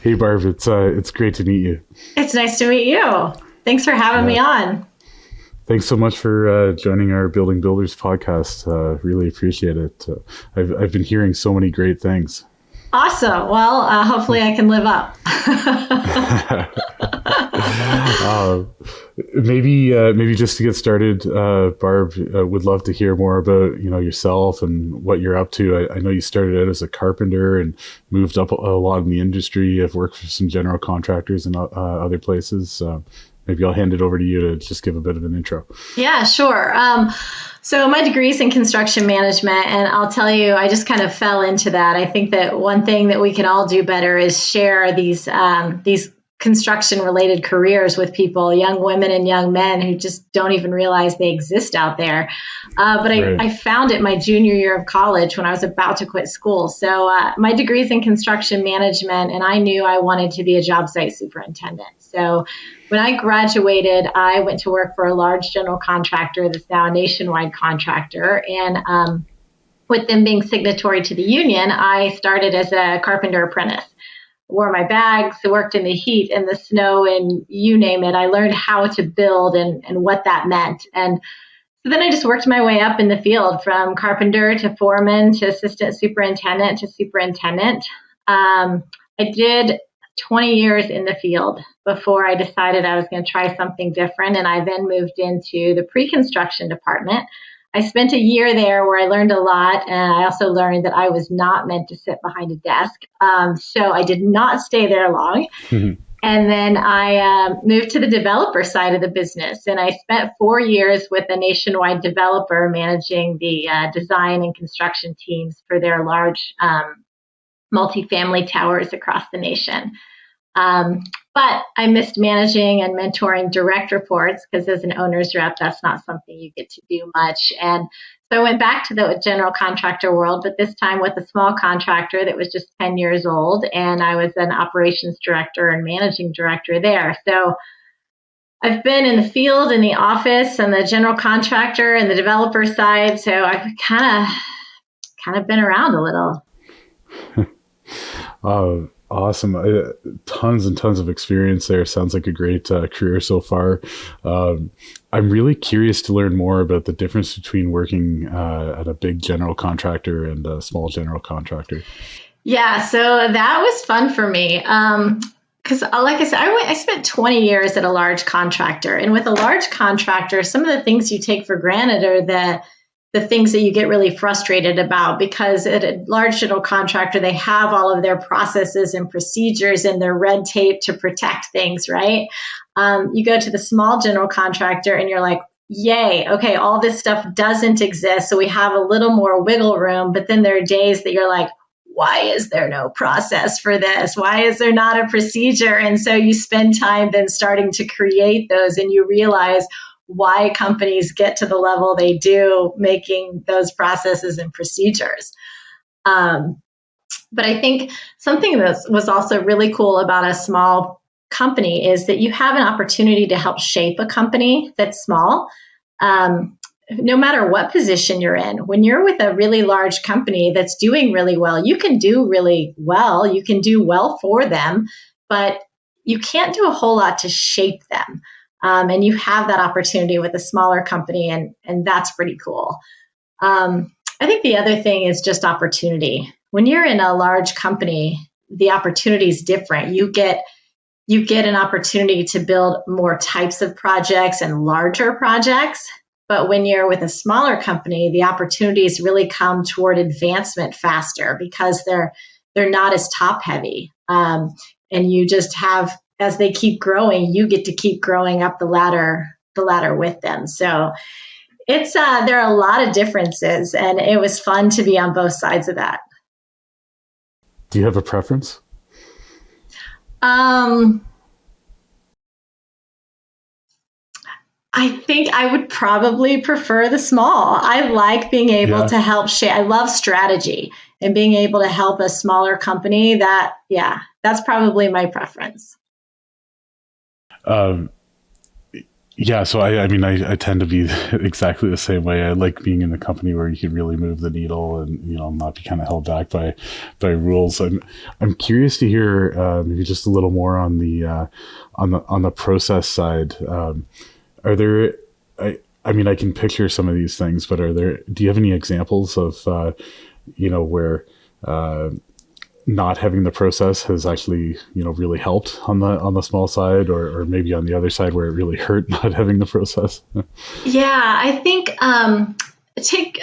Hey Barb, it's great to meet you. It's nice to meet you. Thanks for having Yeah, me on. thanks so much for joining our Building Builders podcast. Really appreciate it. I've been hearing so many great things. Awesome. Well, hopefully I can live up. uh, maybe just to get started, Barb, would love to hear more about yourself and what you're up to. I know you started out as a carpenter and moved up a lot in the industry. I've worked for some general contractors and other places. Maybe I'll hand it over to you to just give a bit of an intro. Yeah, sure. So my degree's in construction management, and I'll tell you, I just kind of fell into that. I think that one thing that we can all do better is share these construction related careers with people, young women and young men who just don't even realize they exist out there. But Right. I found it my junior year of college when I was about to quit school. So my degree's in construction management, and I knew I wanted to be a job site superintendent. So when I graduated, I went to work for a large general contractor that's now a nationwide contractor. And with them being signatory to the union, I started as a carpenter apprentice. Wore my bags, worked in the heat and the snow, and you name it. I learned how to build and what that meant. And so then I just worked my way up in the field from carpenter to foreman to assistant superintendent to superintendent. I did 20 years in the field before I decided I was going to try something different. And I then moved into the pre-construction department. I spent a year there where I learned a lot. And I also learned that I was not meant to sit behind a desk. So I did not stay there long. And then I moved to the developer side of the business. And I spent 4 years with a nationwide developer managing the design and construction teams for their large multifamily towers across the nation. But I missed managing and mentoring direct reports because as an owner's rep, that's not something you get to do much. And so I went back to the general contractor world, but this time with a small contractor that was just 10 years old. And I was an operations director and managing director there. So I've been in the field, in the office, and the general contractor and the developer side. So I've kind of been around a little. Awesome. Tons and tons of experience there. Sounds like a great career so far. I'm really curious to learn more about the difference between working at a big general contractor and a small general contractor. Yeah, so that was fun for me. Because, like I said, I spent 20 years at a large contractor. And with a large contractor, some of the things you take for granted are the things that you get really frustrated about because at a large general contractor, they have all of their processes and procedures and their red tape to protect things, right? You go to the small general contractor and you're like, yay, okay, all this stuff doesn't exist. So we have a little more wiggle room. But then there are days that you're like, why is there no process for this? Why is there not a procedure? And so you spend time then starting to create those and you realize why companies get to the level they do making those processes and procedures. But I think something that was also really cool about a small company is that you have an opportunity to help shape a company that's small. No matter what position you're in, when you're with a really large company that's doing really well, you can do really well. You can do well for them, but you can't do a whole lot to shape them. And you have that opportunity with a smaller company, and that's pretty cool. I think the other thing is just opportunity. When you're in a large company, the opportunity is different. You get an opportunity to build more types of projects and larger projects. But when you're with a smaller company, the opportunities really come toward advancement faster because they're not as top heavy. And you just have, as they keep growing, you get to keep growing up the ladder with them. So it's there are a lot of differences, and it was fun to be on both sides of that. Do you have a preference? Um, I think I would probably prefer the small. I like being able Yeah. to help share. I love strategy and being able to help a smaller company. That's probably my preference. Um, Yeah, so I mean, I tend to be exactly the same way. I like being in a company where you can really move the needle and not be kind of held back by rules. I'm curious to hear maybe just a little more on the process side. Are there? I mean, I can picture some of these things, but do you have any examples of where not having the process has actually really helped on the small side, or maybe on the other side where it really hurt not having the process? Yeah, I think take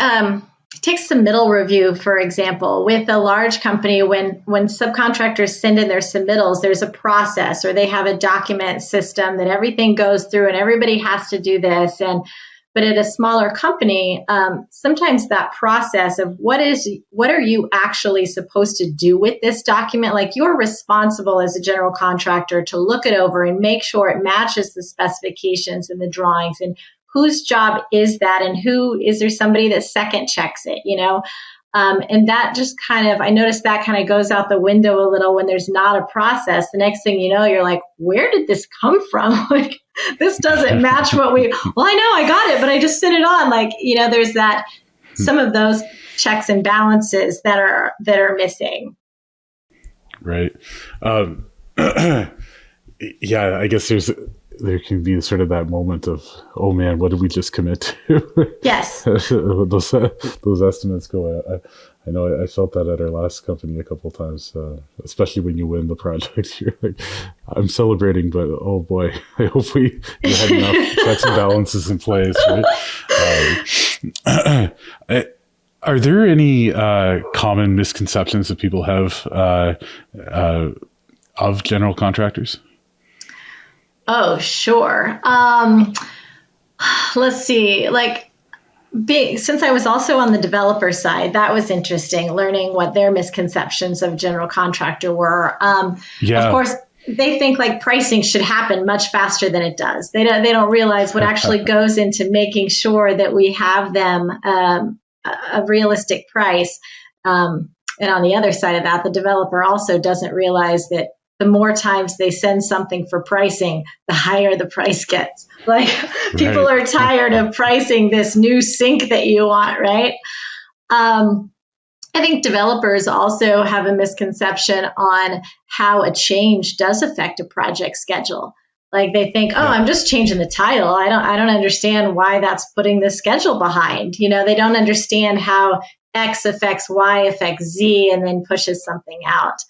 submittal review, for example. With a large company, when subcontractors send in their submittals, there's a process, or they have a document system that everything goes through and everybody has to do this. But at a smaller company, sometimes that process of what are you actually supposed to do with this document? Like, you're responsible as a general contractor to look it over and make sure it matches the specifications and the drawings, and whose job is that, and is there somebody that second checks it, and that just I noticed that kind of goes out the window a little when there's not a process. The next thing you know, you're like, where did this come from? Like, this doesn't match well, I know I got it, but I just sent it on. Like, there's some of those checks and balances that are missing. Right. Yeah, I guess there can be sort of that moment of, oh man, what did we just commit to? Yes. those estimates go out. I know I felt that at our last company a couple of times, especially when you win the project. You're like, I'm celebrating, but oh boy, I hope we had enough checks and balances in place, right? Are there any common misconceptions that people have of general contractors? Oh, sure. Let's see. Since I was also on the developer side, that was interesting, learning what their misconceptions of general contractor were. Of course, they think pricing should happen much faster than it does. They don't realize what actually goes into making sure that we have them a realistic price. And on the other side of that, the developer also doesn't realize that the more times they send something for pricing, the higher the price gets. People are tired of pricing this new sink that you want, right? I think developers also have a misconception on how a change does affect a project schedule. They think, I'm just changing the title. I don't understand why that's putting the schedule behind. They don't understand how X affects Y affects Z and then pushes something out.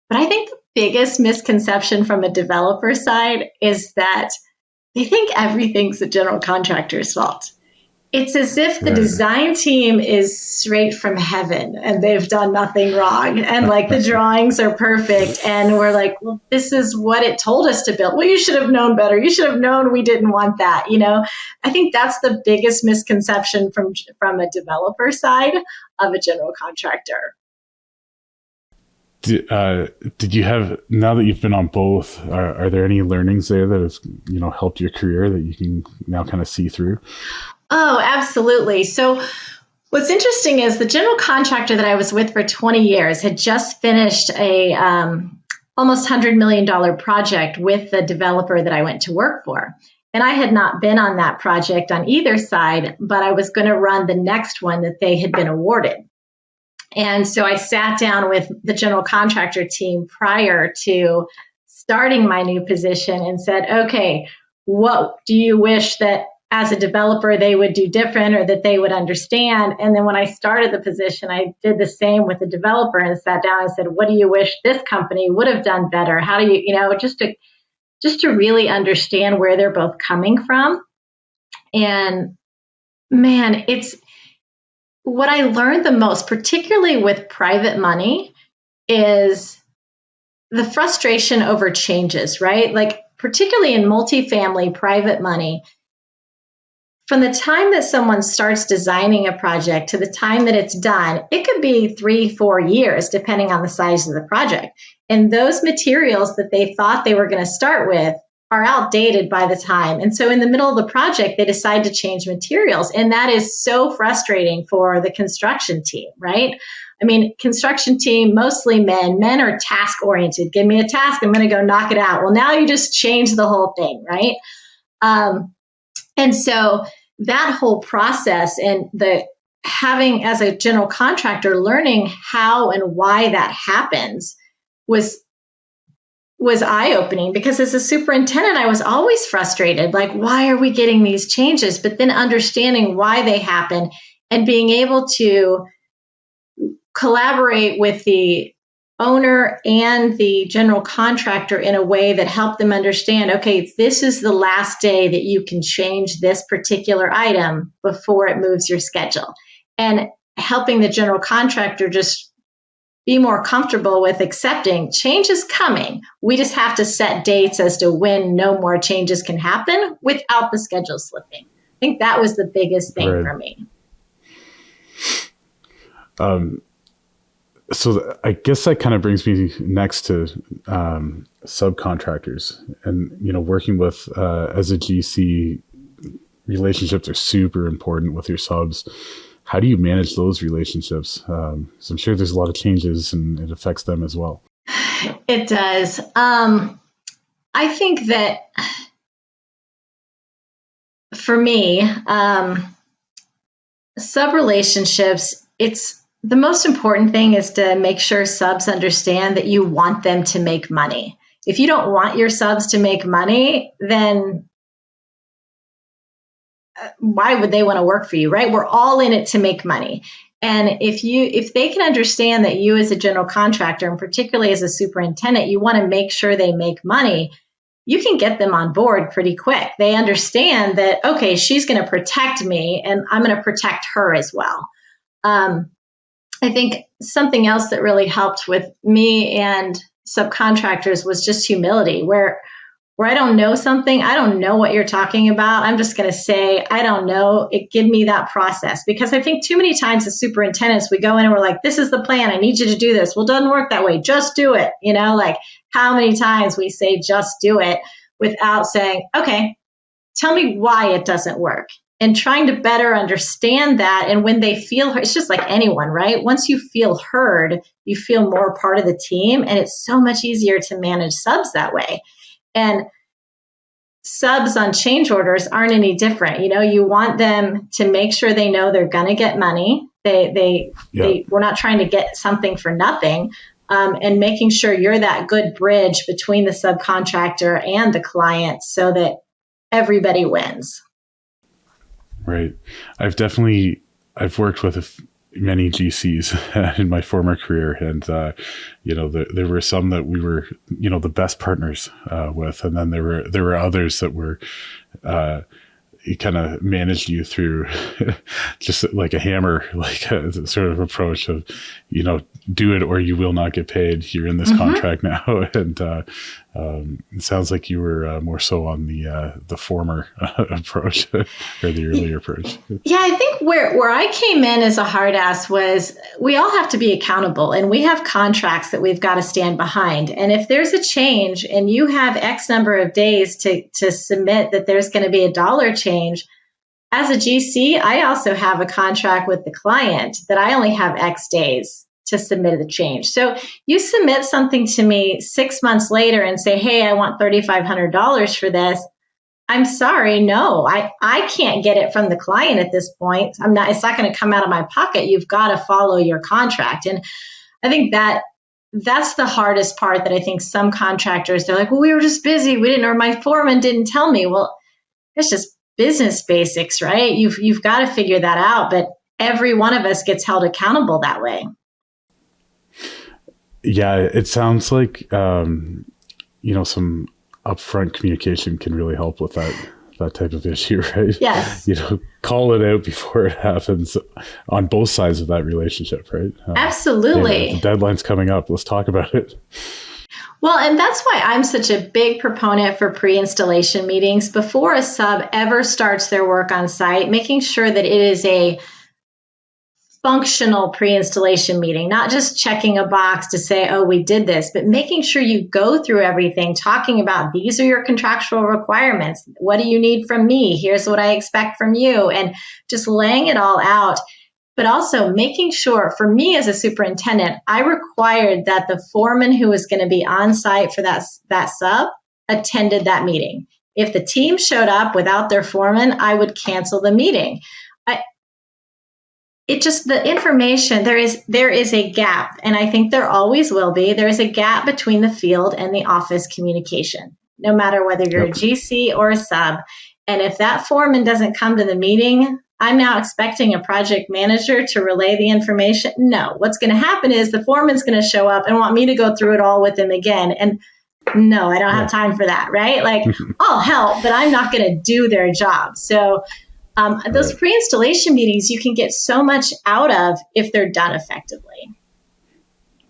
But I think the biggest misconception from a developer side is that they think everything's the general contractor's fault. It's as if the design team is straight from heaven and they've done nothing wrong. And the drawings are perfect. And we're like, well, this is what it told us to build. Well, you should have known better. You should have known we didn't want that. I think that's the biggest misconception from a developer side of a general contractor. Did you have, now that you've been on both, are there any learnings there that have helped your career that you can now kind of see through? Oh, absolutely. So what's interesting is the general contractor that I was with for 20 years had just finished a almost $100 million project with the developer that I went to work for. And I had not been on that project on either side, but I was going to run the next one that they had been awarded. And so I sat down with the general contractor team prior to starting my new position and said, okay, what do you wish that as a developer they would do different or that they would understand? And then when I started the position, I did the same with the developer and sat down and said, what do you wish this company would have done better? How do you, just to really understand where they're both coming from. And man, it's what I learned the most, particularly with private money, is the frustration over changes, right? Particularly in multifamily private money, from the time that someone starts designing a project to the time that it's done, it could be 3-4 years, depending on the size of the project. And those materials that they thought they were going to start with are outdated by the time. And so in the middle of the project, they decide to change materials. And that is so frustrating for the construction team, right? I mean, construction team, mostly men are task oriented. Give me a task, I'm going to go knock it out. Well, now you just change the whole thing, right? And so that whole process and the having as a general contractor, learning how and why that happens was eye-opening, because as a superintendent, I was always frustrated. Like, why are we getting these changes? But then understanding why they happen and being able to collaborate with the owner and the general contractor in a way that helped them understand, okay, this is the last day that you can change this particular item before it moves your schedule. And helping the general contractor just be more comfortable with accepting change is coming. We just have to set dates as to when no more changes can happen without the schedule slipping. I think that was the biggest thing Right. for me. So I guess that kind of brings me next to subcontractors, and working with as a GC, relationships are super important with your subs. How do you manage those relationships? So I'm sure there's a lot of changes and it affects them as well. It does. I think that for me, sub relationships, it's the most important thing is to make sure subs understand that you want them to make money. If you don't want your subs to make money, then why would they want to work for you, right? We're all in it to make money. And if they can understand that you as a general contractor, and particularly as a superintendent, you want to make sure they make money, you can get them on board pretty quick. They understand that, okay, she's going to protect me and I'm going to protect her as well. I think something else that really helped with me and subcontractors was just humility, where I don't know something, I don't know what you're talking about. I'm just going to say, I don't know. Give me that process. Because I think too many times as superintendents, we go in and we're like, this is the plan. I need you to do this. Well, it doesn't work that way. Just do it. Like how many times we say, just do it without saying, okay, tell me why it doesn't work. And trying to better understand that. And when they feel heard, it's just like anyone, right? Once you feel heard, you feel more part of the team. And it's so much easier to manage subs that way. And subs on change orders aren't any different. You want them to make sure they know they're going to get money. We're not trying to get something for nothing. And making sure you're that good bridge between the subcontractor and the client so that everybody wins. Right. I've worked with many GCs in my former career, and there were some that we were the best partners with, and then there were others that were kind of managed you through just like a hammer, like a sort of approach of do it or you will not get paid. You're in this contract now, and it sounds like you were more so on the former approach or the earlier approach. Yeah, I think where I came in as a hard ass was we all have to be accountable, and we have contracts that we've got to stand behind. And if there's a change and you have X number of days to submit that there's going to be a dollar change, as a GC, I also have a contract with the client that I only have X days to submit the change. So you submit something to me 6 months later and say, hey, I want $3,500 for this. I'm sorry, no, I can't get it from the client at this point. It's not going to come out of my pocket. You've got to follow your contract. And I think that's the hardest part that I think some contractors, they're like, well, we were just busy. We didn't, or my foreman didn't tell me. Well, it's just business basics, right? You've got to figure that out. But every one of us gets held accountable that way. Yeah, it sounds like, some upfront communication can really help with that type of issue, right? Yes. Call it out before it happens on both sides of that relationship, right? Absolutely. The deadline's coming up. Let's talk about it. Well, and that's why I'm such a big proponent for pre-installation meetings before a sub ever starts their work on site, making sure that it is a functional pre-installation meeting, not just checking a box to say, oh, we did this, but making sure you go through everything, talking about these are your contractual requirements. What do you need from me? Here's what I expect from you. And just laying it all out. But also making sure, for me as a superintendent, I required that the foreman who was going to be on site for that sub attended that meeting. If the team showed up without their foreman, I would cancel the meeting. The information, there is a gap, and I think there always will be. There is a gap between the field and the office communication, no matter whether you're a GC or a sub. And if that foreman doesn't come to the meeting, I'm now expecting a project manager to relay the information. No, what's going to happen is the foreman's going to show up and want me to go through it all with him again. And no, I don't have time for that, right? Like, I'll help, but I'm not going to do their job. So those pre-installation meetings, you can get so much out of if they're done effectively.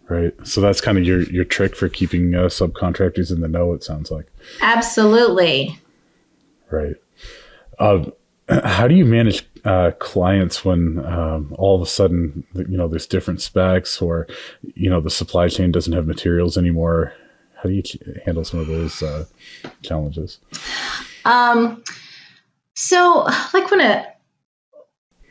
Right. So that's kind of your trick for keeping subcontractors in the know, it sounds like. Absolutely. Right. How do you manage clients when all of a sudden, there's different specs, or, the supply chain doesn't have materials anymore? How do you handle some of those challenges? So like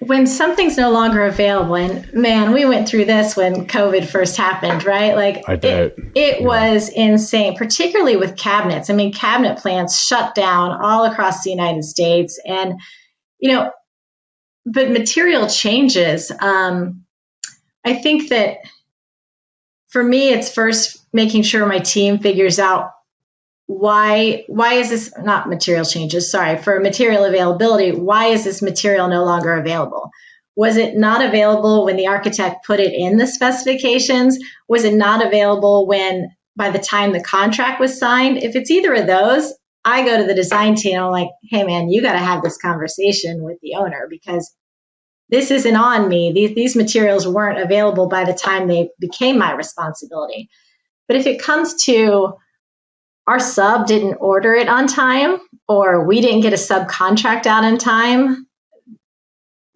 when something's no longer available, and man, we went through this when COVID first happened, right? Like I bet. It was insane, particularly with cabinets. I mean, cabinet plants shut down all across the United States, and, but material changes. I think that for me, it's first making sure my team figures out why is this not material changes? Sorry, for material availability, why is this material no longer available? Was it not available when the architect put it in the specifications? Was it not available when, by the time the contract was signed? If it's either of those, I go to the design team and I'm like, hey man, you got to have this conversation with the owner, because this isn't on me. These materials weren't available by the time they became my responsibility. But if it comes to our sub didn't order it on time, or we didn't get a subcontract out in time,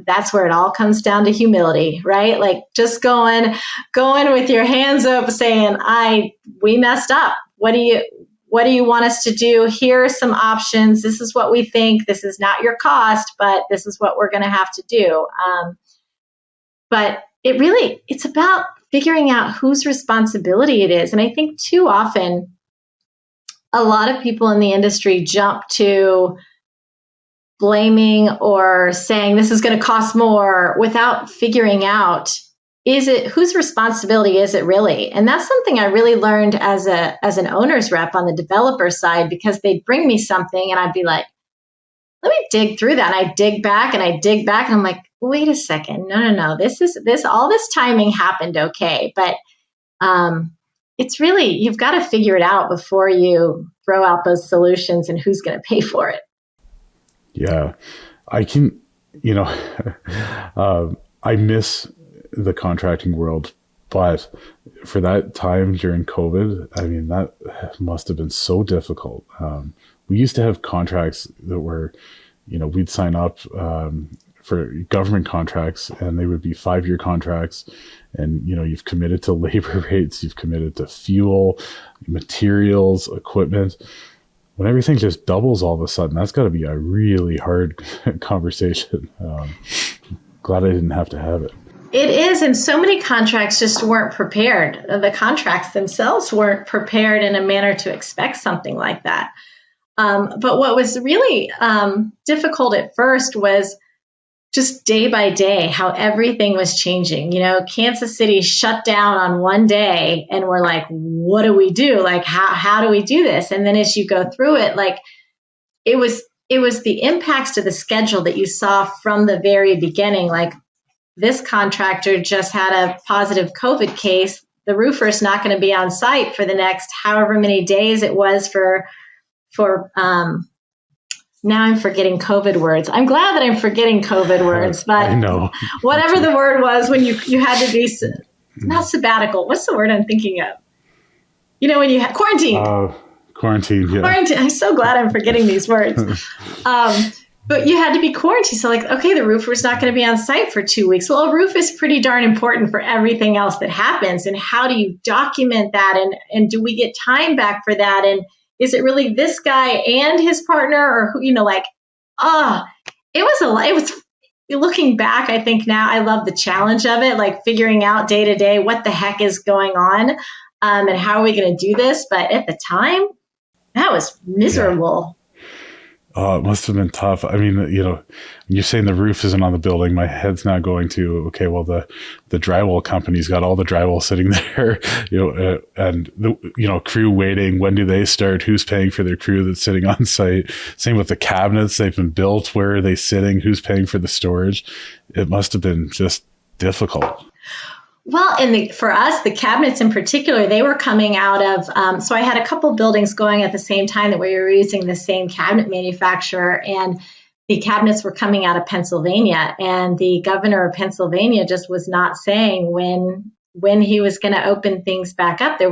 that's where it all comes down to humility, right? Like just going with your hands up saying, we messed up. What do you want us to do? Here are some options. This is what we think. This is not your cost, but this is what we're going to have to do. But it's about figuring out whose responsibility it is. And I think too often, a lot of people in the industry jump to blaming or saying this is going to cost more without figuring out, whose responsibility is it really? And that's something I really learned as an owner's rep on the developer side, because they'd bring me something and I'd be like, let me dig through that. And I dig back and I'm like, wait a second. No. All this timing happened. Okay. But, it's really, you've got to figure it out before you throw out those solutions and who's going to pay for it. Yeah, I can, I miss the contracting world, but for that time during COVID, I mean, that must have been so difficult. We used to have contracts that were, we'd sign up for government contracts, and they would be 5-year contracts. And, you've committed to labor rates, you've committed to fuel, materials, equipment. When everything just doubles all of a sudden, that's got to be a really hard conversation. Glad I didn't have to have it. It is. And so many contracts just weren't prepared. The contracts themselves weren't prepared in a manner to expect something like that. But what was really difficult at first was just day by day, how everything was changing. Kansas City shut down on one day and we're like, what do we do? Like, how do we do this? And then as you go through it, like it was the impacts to the schedule that you saw from the very beginning. Like this contractor just had a positive COVID case. The roofer's not going to be on site for the next however many days it was for now I'm forgetting COVID words. I'm glad that I'm forgetting COVID words, but I know. Whatever the word was when you had to be, not sabbatical. What's the word I'm thinking of? When you had quarantine. Quarantine, yeah. Quarantine. I'm so glad I'm forgetting these words. But you had to be quarantined. So like, okay, the roofer's not going to be on site for 2 weeks. Well, a roof is pretty darn important for everything else that happens. And how do you document that? And do we get time back for that? And is it really this guy and his partner, or who, like, oh, it was looking back, I think now I love the challenge of it, like figuring out day to day what the heck is going on, and how are we going to do this. But at the time, that was Yeah. miserable. Oh, it must have been tough. I mean, you're saying the roof isn't on the building. My head's now going to, okay, well, the drywall company's got all the drywall sitting there, and the, crew waiting. When do they start? Who's paying for their crew that's sitting on site? Same with the cabinets. They've been built. Where are they sitting? Who's paying for the storage? It must have been just difficult. Well, for us, the cabinets in particular, they were coming out of. So I had a couple buildings going at the same time that we were using the same cabinet manufacturer, and the cabinets were coming out of Pennsylvania. And the governor of Pennsylvania just was not saying when he was going to open things back up. We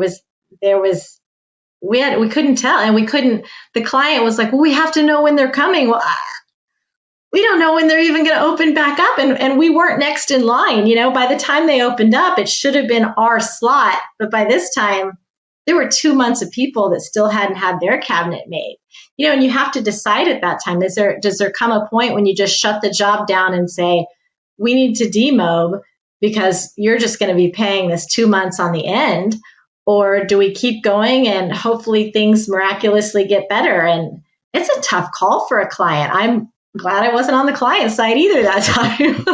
couldn't tell, and we couldn't. The client was like, "Well, we have to know when they're coming." Well, we don't know when they're even going to open back up. And we weren't next in line. By the time they opened up, it should have been our slot. But by this time, there were 2 months of people that still hadn't had their cabinet made. And you have to decide at that time, does there come a point when you just shut the job down and say, we need to demob because you're just going to be paying this 2 months on the end? Or do we keep going and hopefully things miraculously get better? And it's a tough call for a client. I'm glad I wasn't on the client side either that time.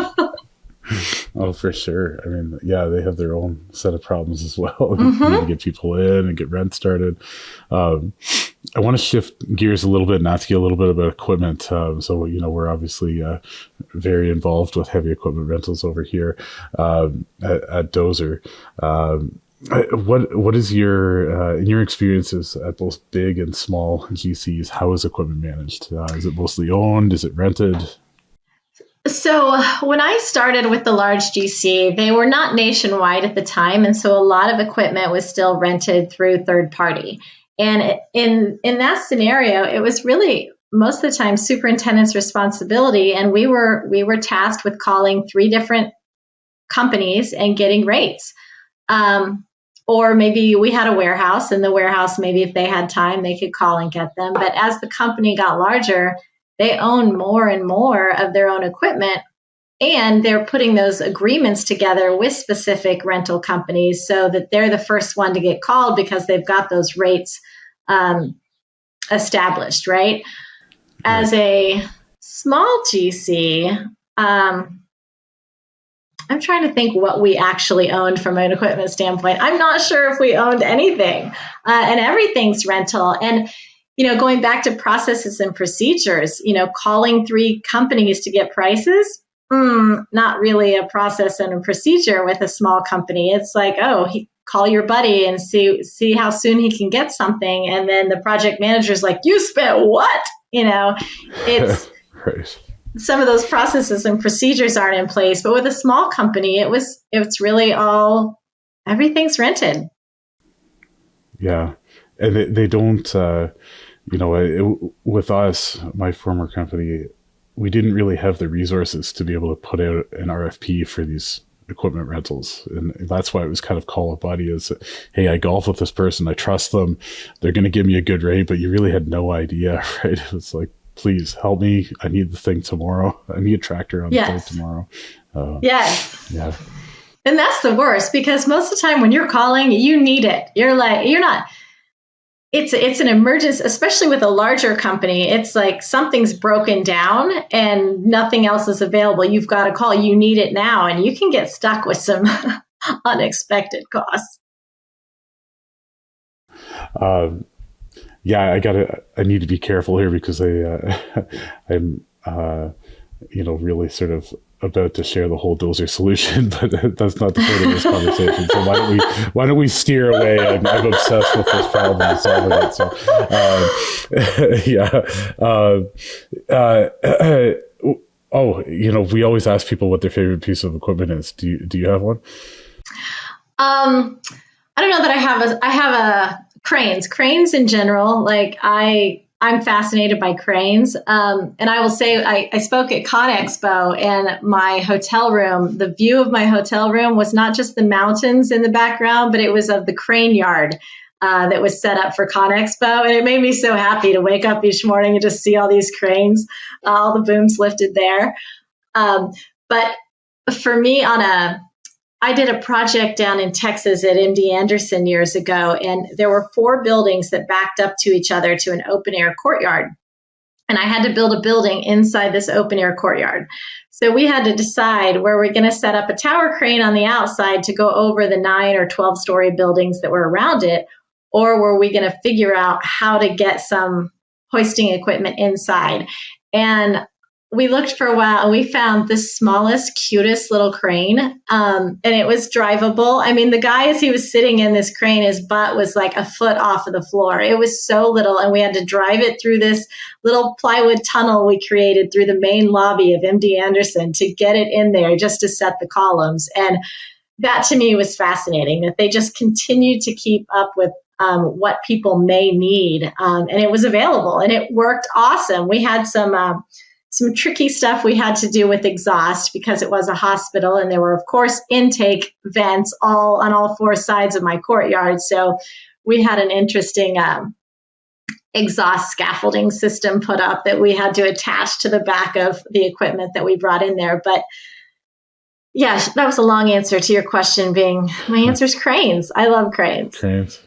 Oh, for sure. I mean, yeah, they have their own set of problems as well. Mm-hmm. You need to get people in and get rent started. I want to shift gears a little bit and ask you a little bit about equipment. So, we're obviously very involved with heavy equipment rentals over here at Dozer. What is your in your experiences at both big and small GCs? How is equipment managed? Is it mostly owned? Is it rented? So when I started with the large GC, they were not nationwide at the time, and so a lot of equipment was still rented through third party. And in that scenario, it was really most of the time superintendent's responsibility, and we were tasked with calling 3 different companies and getting rates. Or maybe we had a warehouse, and the warehouse, maybe if they had time, they could call and get them. But as the company got larger, they own more and more of their own equipment, and they're putting those agreements together with specific rental companies so that they're the first one to get called because they've got those rates established, right? As a small GC, I'm trying to think what we actually owned from an equipment standpoint. I'm not sure if we owned anything, and everything's rental. And, going back to processes and procedures, calling 3 companies to get prices, not really a process and a procedure with a small company. It's like, call your buddy and see how soon he can get something. And then the project manager's like, you spent what? It's Right. Some of those processes and procedures aren't in place. But with a small company, it's really everything's rented. Yeah. And they don't, with us, my former company, we didn't really have the resources to be able to put out an RFP for these equipment rentals. And that's why it was kind of call a buddy is, hey, I golf with this person. I trust them. They're going to give me a good rate, but you really had no idea, right? It was like, please help me. I need the thing tomorrow. I need a tractor on the thing tomorrow. Yes. Yeah. And that's the worst because most of the time when you're calling, you need it. You're not, it's an emergency, especially with a larger company. It's like something's broken down and nothing else is available. You've got to call. You need it now, and you can get stuck with some unexpected costs. Yeah, I need to be careful here because I'm, really sort of about to share the whole Dozer solution, but that's not the point of this conversation. So why don't we steer away? I'm obsessed with this problem and solving it. So, we always ask people what their favorite piece of equipment is. Do you have one? I don't know that I have a cranes in general. Like I I'm fascinated by cranes. And I will say, I spoke at ConExpo, and my hotel room, the view of my hotel room was not just the mountains in the background, but it was of the crane yard that was set up for ConExpo. And it made me so happy to wake up each morning and just see all these cranes, all the booms lifted there. But for me, I did a project down in Texas at MD Anderson years ago, and there were 4 buildings that backed up to each other to an open air courtyard. And I had to build a building inside this open air courtyard. So we had to decide where we're going to set up a tower crane on the outside to go over the 9 or 12-story buildings that were around it, or were we going to figure out how to get some hoisting equipment inside? And we looked for a while, and we found the smallest, cutest little crane, and it was drivable. I mean, the guy, as he was sitting in this crane, his butt was like a foot off of the floor. It was so little, and we had to drive it through this little plywood tunnel we created through the main lobby of MD Anderson to get it in there just to set the columns. And that, to me, was fascinating, that they just continued to keep up with what people may need, and it was available, and it worked awesome. We had some tricky stuff we had to do with exhaust because it was a hospital, and there were, of course, intake vents on all 4 sides of my courtyard. So we had an interesting exhaust scaffolding system put up that we had to attach to the back of the equipment that we brought in there. But yeah, that was a long answer to your question, being my answer is cranes. I love cranes. Cranes.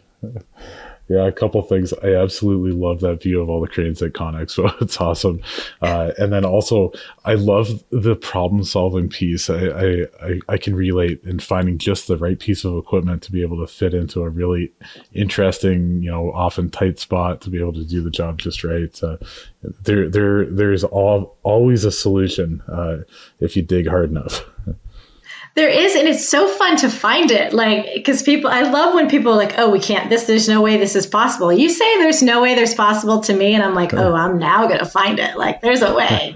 Yeah, a couple of things. I absolutely love that view of all the cranes at ConExpo. It's awesome. And then also, I love the problem-solving piece. I can relate in finding just the right piece of equipment to be able to fit into a really interesting, often tight spot to be able to do the job just right. There's always a solution if you dig hard enough. There is, and it's so fun to find it. Because I love when people are like, oh, we can't, there's no way this is possible. You say there's no way there's possible to me, and I'm like, oh, I'm now going to find it. There's a way.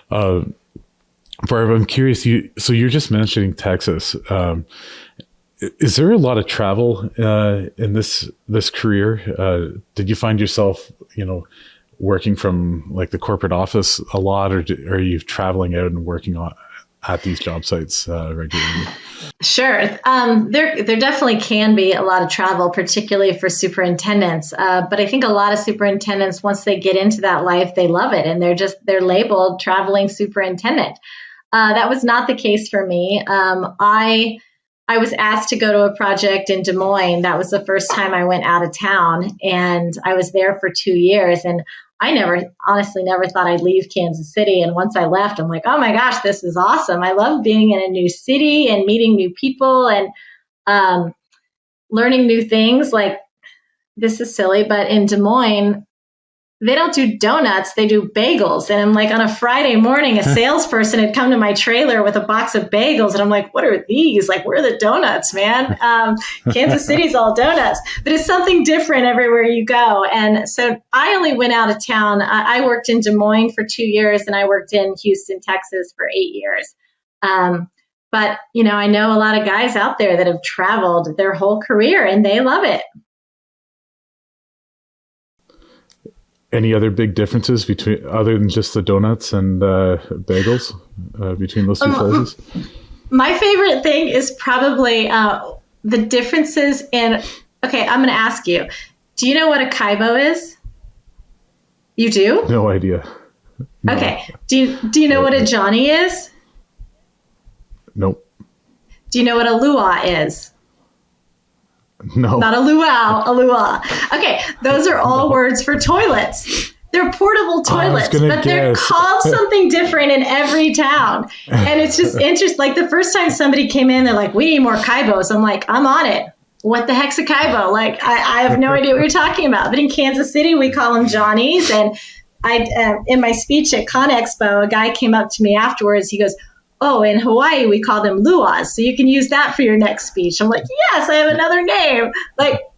Barb, I'm curious, so you're just mentioning Texas. Is there a lot of travel in this career? Did you find yourself, working from the corporate office a lot, or are you traveling out and working at these job sites regularly? Sure. There definitely can be a lot of travel, particularly for superintendents. But I think a lot of superintendents, once they get into that life, they love it, and they're labeled traveling superintendent. That was not the case for me. I was asked to go to a project in Des Moines. That was the first time I went out of town, and I was there for 2 years. And I honestly never thought I'd leave Kansas City. And once I left, I'm like, oh my gosh, this is awesome. I love being in a new city and meeting new people and learning new things. This is silly, but in Des Moines, they don't do donuts, they do bagels. And I'm like, on a Friday morning, a salesperson had come to my trailer with a box of bagels. And I'm like, what are these? Where are the donuts, man? Kansas City's all donuts. But it's something different everywhere you go. And so I only went out of town. I worked in Des Moines for 2 years, and I worked in Houston, Texas for 8 years. But, I know a lot of guys out there that have traveled their whole career, and they love it. Any other big differences other than just the donuts and bagels between those two places? My favorite thing is probably the differences in. Okay, I'm going to ask you. Do you know what a kaibo is? You do? No idea. No. Okay. Do you know what a Johnny is? Nope. Do you know what a luau is? No. Not a luau, a luau. Okay, those are all words for toilets. They're portable toilets, but they're called something different in every town. And it's just interesting. The first time somebody came in, they're like, we need more kaibos. I'm like, I'm on it. What the heck's a kaibo? I have no idea what you're talking about. But in Kansas City, we call them Johnnies. And in my speech at ConExpo, a guy came up to me afterwards. He goes, oh, in Hawaii, we call them luas. So you can use that for your next speech. I'm like, yes, I have another name.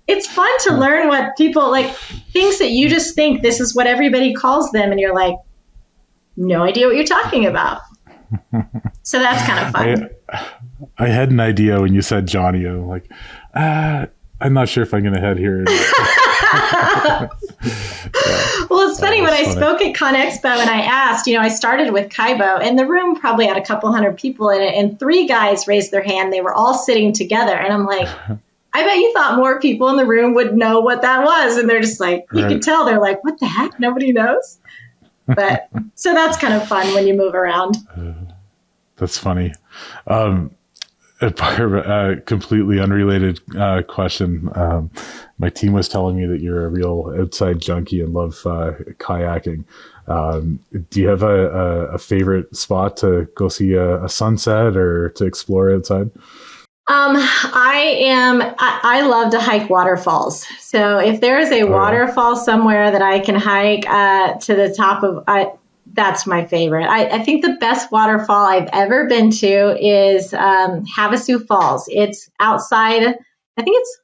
It's fun to learn what people things that you just think this is what everybody calls them. And you're like, no idea what you're talking about. So that's kind of fun. I had an idea when you said Johnny. I'm like, I'm not sure if I'm going to head here. Well, it's funny when I Funny. spoke at ConExpo and I asked, I started with Kaibo and the room probably had a couple hundred people in it and three guys raised their hand. They were all sitting together. And I'm like, I bet you thought more people in the room would know what that was. And they're just like, you Right. could tell they're like, what the heck? Nobody knows. But so that's kind of fun when you move around. That's funny. Um, completely unrelated question. My team was telling me that you're a real outside junkie and love kayaking. Do you have a favorite spot to go see a sunset or to explore outside? I love to hike waterfalls. So if there is a Oh yeah. waterfall somewhere that I can hike to the top of, that's my favorite. I think the best waterfall I've ever been to is Havasu Falls. It's outside, I think it's,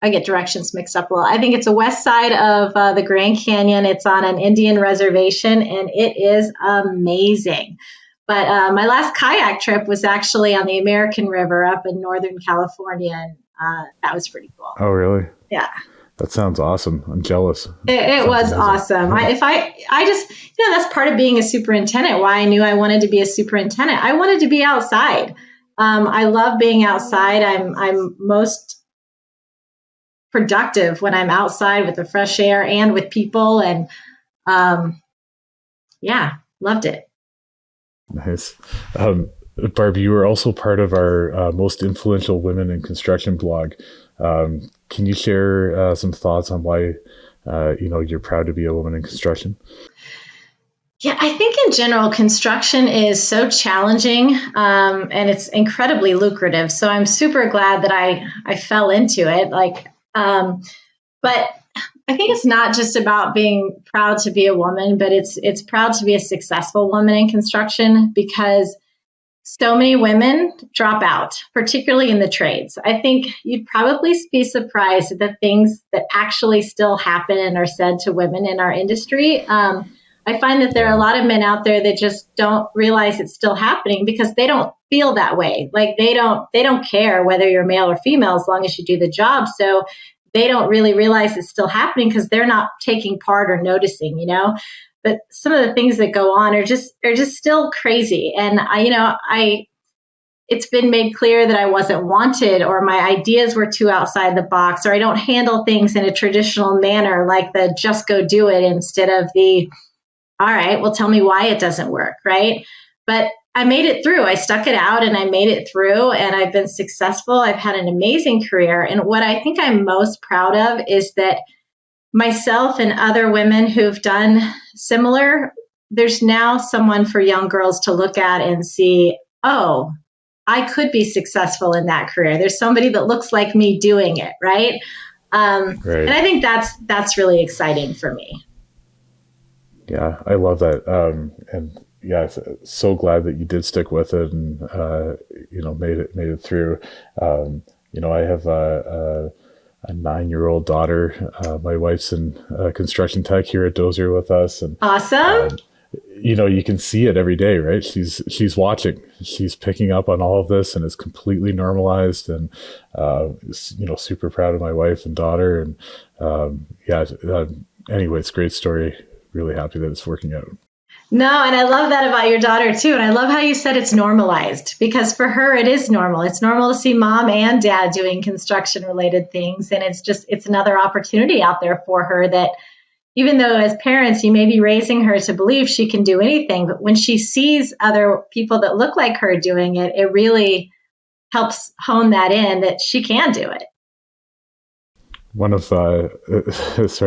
I get directions mixed up a lot. I think it's the west side of the Grand Canyon. It's on an Indian reservation and it is amazing. But my last kayak trip was actually on the American River up in Northern California. And that was pretty cool. Oh really? Yeah. That sounds awesome. I'm jealous. It was Amazing. awesome. I just, that's part of being a superintendent, why I knew I wanted to be a superintendent. I wanted to be outside. I love being outside. I'm most productive when I'm outside with the fresh air and with people. And yeah, loved it. Nice. Barb, you were also part of our most influential women in construction blog. Can you share some thoughts on why you're proud to be a woman in construction? Yeah, I think in general, construction is so challenging and it's incredibly lucrative. So I'm super glad that I fell into it. But I think it's not just about being proud to be a woman, but it's proud to be a successful woman in construction because so many women drop out, particularly in the trades. I think you'd probably be surprised at the things that actually still happen and are said to women in our industry. I find that there are a lot of men out there that just don't realize it's still happening because they don't feel that way. Like they don't care whether you're male or female as long as you do the job. So they don't really realize it's still happening because they're not taking part or noticing. But some of the things that go on are just still crazy. And it's been made clear that I wasn't wanted or my ideas were too outside the box or I don't handle things in a traditional manner like the just go do it instead of the all right, well, tell me why it doesn't work, right? But I made it through. I stuck it out and I made it through and I've been successful. I've had an amazing career. And what I think I'm most proud of is that myself and other women who've done similar, there's now someone for young girls to look at and see, oh, I could be successful in that career. There's somebody that looks like me doing it, right? Right. And I think that's really exciting for me. Yeah, I love that. And yeah, so glad that you did stick with it and made it through. I have a 9-year-old daughter. My wife's in construction tech here at Dozier with us, and Awesome. you can see it every day, right? She's watching, she's picking up on all of this, and it's completely normalized. And super proud of my wife and daughter. And anyway, it's a great story. Really happy that it's working out. No, and I love that about your daughter too. And I love how you said it's normalized because for her, it is normal. It's normal to see mom and dad doing construction related things. And it's another opportunity out there for her that even though as parents, you may be raising her to believe she can do anything, but when she sees other people that look like her doing it, it really helps hone that in that she can do it. One of sorry,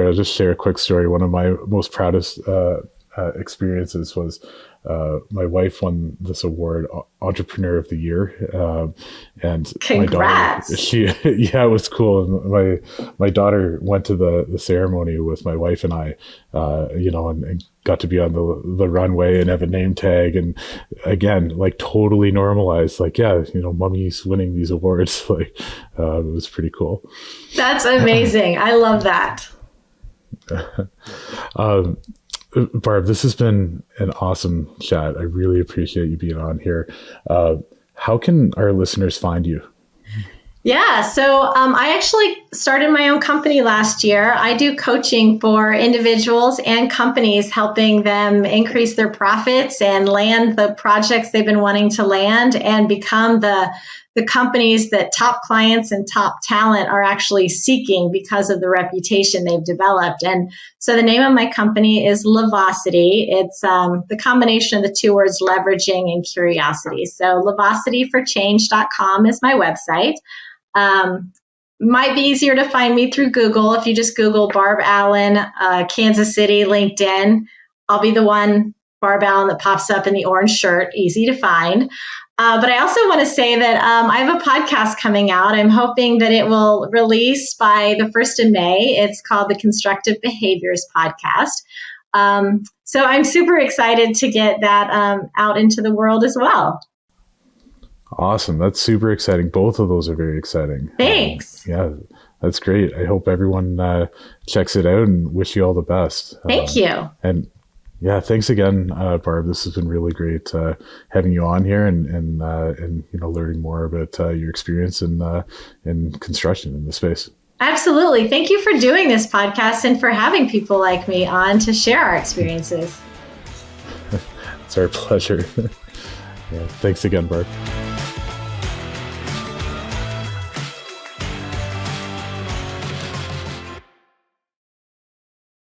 I'll just share a quick story. One of my most proudest experiences was my wife won this award, Entrepreneur of the Year, and Congrats. my daughter, it was cool. And my daughter went to the ceremony with my wife and I, and got to be on the runway and have a name tag, and again, like totally normalized. Like, mommy's winning these awards. Like, it was pretty cool. That's amazing. I love that. Barb, this has been an awesome chat. I really appreciate you being on here. How can our listeners find you? Yeah, so I actually started my own company last year. I do coaching for individuals and companies, helping them increase their profits and land the projects they've been wanting to land and become the companies that top clients and top talent are actually seeking because of the reputation they've developed. And so the name of my company is Lavosity. It's the combination of the two words leveraging and curiosity. So lavosityforchange.com is my website. Might be easier to find me through Google. If you just Google Barb Allen, Kansas City, LinkedIn, I'll be the one, Barb Allen, that pops up in the orange shirt, easy to find. But I also want to say that I have a podcast coming out. I'm hoping that it will release by the 1st of May. It's called the Constructive Behaviors Podcast. So I'm super excited to get that out into the world as well. Awesome. That's super exciting. Both of those are very exciting. Thanks. Yeah, that's great. I hope everyone checks it out and wish you all the best. Thank you. And yeah, thanks again, Barb. This has been really great having you on here and learning more about your experience in construction in the space. Absolutely. Thank you for doing this podcast and for having people like me on to share our experiences. It's our pleasure. Yeah, thanks again, Barb.